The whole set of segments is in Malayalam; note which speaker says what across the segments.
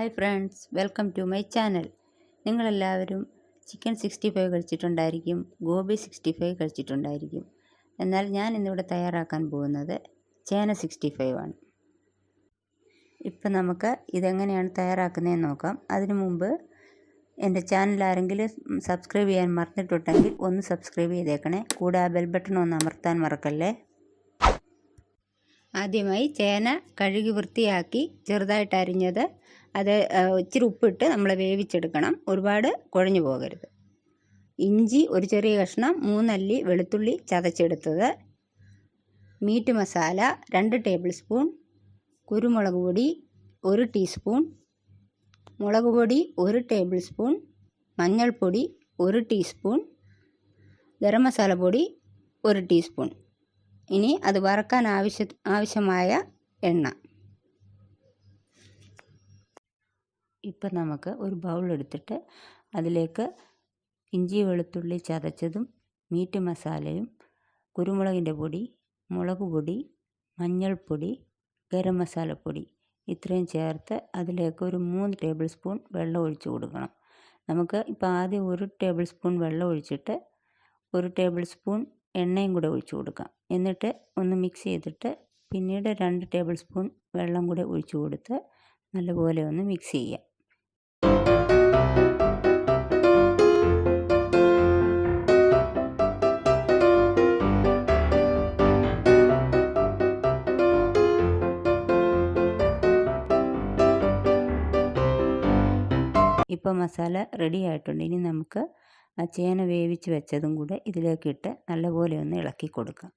Speaker 1: Hi friends, welcome to my channel. നിങ്ങളെല്ലാവരും ചിക്കൻ 65 കഴിച്ചിട്ടുണ്ടായിരിക്കും, ഗോബി 65 കഴിച്ചിട്ടുണ്ടായിരിക്കും. എന്നാൽ ഞാൻ ഇന്നിവിടെ തയ്യാറാക്കാൻ പോകുന്നത് ചേന 65 ആണ്. ഇപ്പം നമുക്ക് ഇതെങ്ങനെയാണ് തയ്യാറാക്കുന്നതെന്ന് നോക്കാം. അതിനു മുമ്പ് എൻ്റെ ചാനൽ ആരെങ്കിലും സബ്സ്ക്രൈബ് ചെയ്യാൻ മറന്നിട്ടുണ്ടെങ്കിൽ ഒന്ന് സബ്സ്ക്രൈബ് ചെയ്തേക്കണേ. കൂടെ ആ ബെൽ ബട്ടൺ ഒന്ന് അമർത്താൻ മറക്കല്ലേ. ആദ്യമായി ചേന കഴുകി വൃത്തിയാക്കി ചെറുതായിട്ട് അരിഞ്ഞത് അത് ഇച്ചിരി ഉപ്പിട്ട് നമ്മൾ വേവിച്ചെടുക്കണം. ഒരുപാട് കുഴഞ്ഞു പോകരുത്. ഇഞ്ചി ഒരു ചെറിയ കഷ്ണം, 3 അല്ലി വെളുത്തുള്ളി ചതച്ചെടുത്തത്, മീറ്റ് മസാല 2 ടേബിൾ സ്പൂൺ, കുരുമുളക് പൊടി 1 ടീസ്പൂൺ, മുളക് പൊടി 1 ടേബിൾ സ്പൂൺ, മഞ്ഞൾപ്പൊടി 1 ടീസ്പൂൺ, ഗരം മസാല പൊടി 1 ടീസ്പൂൺ. ഇനി അത് വറക്കാൻ ആവശ്യമായ എണ്ണ. ഇപ്പം നമുക്ക് ഒരു ബൗൾ എടുത്തിട്ട് അതിലേക്ക് ഇഞ്ചി വെളുത്തുള്ളി ചതച്ചതും മീറ്റ് മസാലയും കുരുമുളകിൻ്റെ പൊടി, മുളക് പൊടി, മഞ്ഞൾപ്പൊടി, ഗരം മസാലപ്പൊടി ഇത്രയും ചേർത്ത് അതിലേക്ക് ഒരു 3 ടേബിൾ സ്പൂൺ വെള്ളം ഒഴിച്ച് കൊടുക്കണം. നമുക്ക് ഇപ്പോൾ ആദ്യം 1 ടേബിൾ സ്പൂൺ വെള്ളം ഒഴിച്ചിട്ട് 1 ടേബിൾ സ്പൂൺ എണ്ണയും കൂടെ ഒഴിച്ചു കൊടുക്കാം. എന്നിട്ട് ഒന്ന് മിക്സ് ചെയ്തിട്ട് പിന്നീട് 2 ടേബിൾ സ്പൂൺ വെള്ളം കൂടെ ഒഴിച്ചു കൊടുത്ത് നല്ലപോലെ ഒന്ന് മിക്സ് ചെയ്യാം. ഇപ്പോൾ മസാല റെഡി ആയിട്ടുണ്ട്. ഇനി നമുക്ക് ആ ചേന വേവിച്ച് വെച്ചതും കൂടെ ഇതിലേക്കിട്ട് നല്ലപോലെ ഒന്ന് ഇളക്കി കൊടുക്കാം.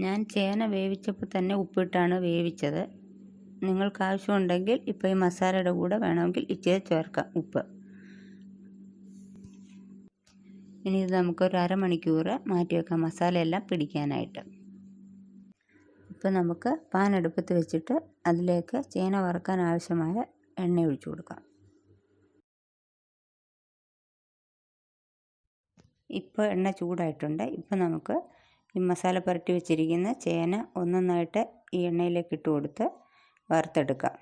Speaker 1: ഞാൻ ചേന വേവിച്ചപ്പോൾ തന്നെ ഉപ്പിട്ടാണ് വേവിച്ചത്. നിങ്ങൾക്ക് ആവശ്യമുണ്ടെങ്കിൽ ഇപ്പോൾ ഈ മസാലയുടെ കൂടെ വേണമെങ്കിൽ ഇച്ചിരി ചേർക്കാം ഉപ്പ്. ഇനി ഇത് നമുക്കൊരു അരമണിക്കൂർ മാറ്റി വെക്കാം മസാലയെല്ലാം പിടിക്കാനായിട്ട്. ഇപ്പോൾ നമുക്ക് പാൻ അടുപ്പത്ത് വെച്ചിട്ട് അതിലേക്ക് ചേന വറുക്കാൻ ആവശ്യമായ എണ്ണ ഒഴിച്ചു കൊടുക്കാം. ഇപ്പോൾ എണ്ണ ചൂടായിട്ടുണ്ട്. ഇപ്പോൾ നമുക്ക് ഈ മസാല പുരട്ടി വെച്ചിരിക്കുന്ന ചേന ഒന്നൊന്നായിട്ട് ഈ എണ്ണയിലേക്ക് ഇട്ട് കൊടുത്ത് വറുത്തെടുക്കാം.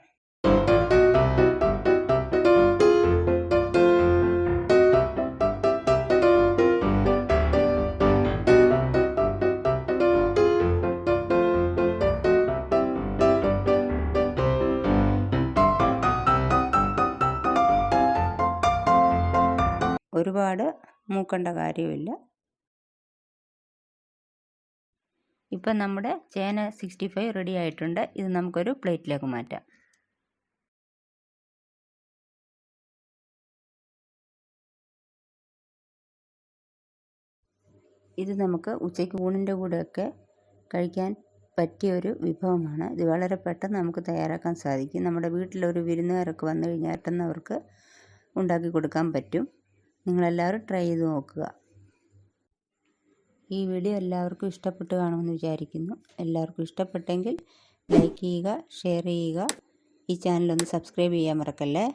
Speaker 1: ഒരുപാട് മൂക്കേണ്ട കാര്യമില്ല. ഇപ്പം നമ്മുടെ ചേന 65 റെഡി ആയിട്ടുണ്ട്. ഇത് നമുക്കൊരു പ്ലേറ്റിലേക്ക് മാറ്റാം. ഇത് നമുക്ക് ഉച്ചയ്ക്ക് ഊണിൻ്റെ കൂടെയൊക്കെ കഴിക്കാൻ പറ്റിയൊരു വിഭവമാണ്. ഇത് വളരെ പെട്ടെന്ന് നമുക്ക് തയ്യാറാക്കാൻ സാധിക്കും. നമ്മുടെ വീട്ടിലൊരു വിരുന്നുകാരൊക്കെ വന്നു കഴിഞ്ഞാൽ പെട്ടെന്ന് അവർക്ക് ഉണ്ടാക്കി കൊടുക്കാൻ പറ്റും. നിങ്ങളെല്ലാവരും ട്രൈ ചെയ്ത് നോക്കുക. ഈ വീഡിയോ എല്ലാവർക്കും ഇഷ്ടപ്പെട്ട് കാണുമെന്ന് വിചാരിക്കുന്നു. എല്ലാവർക്കും ഇഷ്ടപ്പെട്ടെങ്കിൽ ലൈക്ക് ചെയ്യുക, ഷെയർ ചെയ്യുക. ഈ ചാനലൊന്ന് സബ്സ്ക്രൈബ് ചെയ്യാൻ മറക്കല്ലേ.